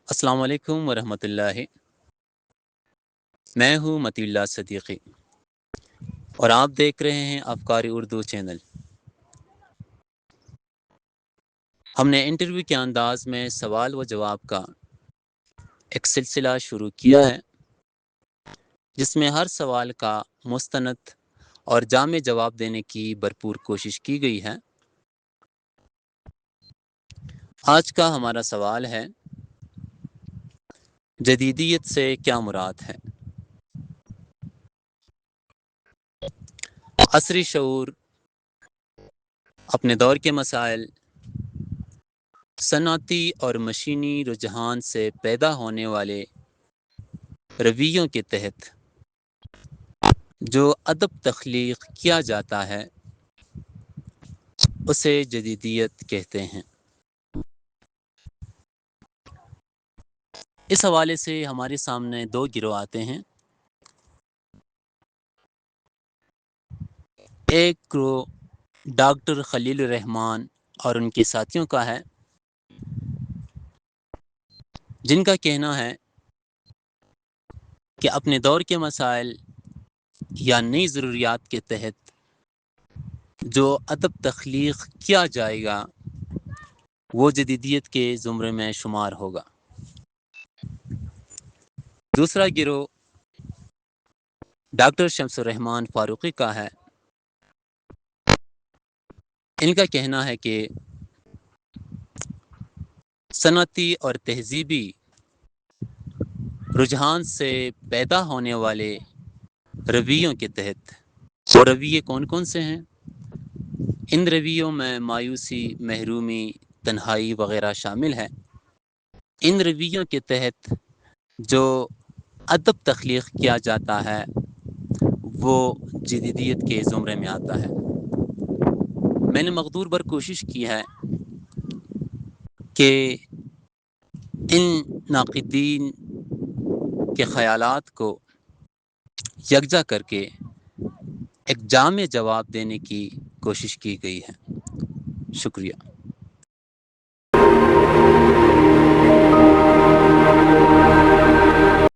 السلام علیکم ورحمۃ اللہ۔ میں ہوں متی اللہ صدیقی اور آپ دیکھ رہے ہیں افکار اردو چینل۔ ہم نے انٹرویو کے انداز میں سوال و جواب کا ایک سلسلہ شروع کیا ہے جس میں ہر سوال کا مستند اور جامع جواب دینے کی بھرپور کوشش کی گئی ہے۔ آج کا ہمارا سوال ہے، جدیدیت سے کیا مراد ہے؟ عصری شعور، اپنے دور کے مسائل، صنعتی اور مشینی رجحان سے پیدا ہونے والے رویوں کے تحت جو ادب تخلیق کیا جاتا ہے اسے جدیدیت کہتے ہیں۔ اس حوالے سے ہمارے سامنے دو گروہ آتے ہیں۔ ایک گروہ ڈاکٹر خلیل الرحمن اور ان کے ساتھیوں کا ہے، جن کا کہنا ہے کہ اپنے دور کے مسائل یا نئی ضروریات کے تحت جو ادب تخلیق کیا جائے گا وہ جدیدیت کے زمرے میں شمار ہوگا۔ دوسرا گروہ ڈاکٹر شمس الرحمن فاروقی کا ہے۔ ان کا کہنا ہے کہ صنعتی اور تہذیبی رجحان سے پیدا ہونے والے رویوں کے تحت، وہ رویے کون کون سے ہیں؟ ان رویوں میں مایوسی، محرومی، تنہائی وغیرہ شامل ہے۔ ان رویوں کے تحت جو ادب تخلیق کیا جاتا ہے وہ جدیدیت کے زمرے میں آتا ہے۔ میں نے مقدور بر کوشش کی ہے کہ ان ناقدین کے خیالات کو یکجا کر کے ایک جامع جواب دینے کی کوشش کی گئی ہے۔ شکریہ۔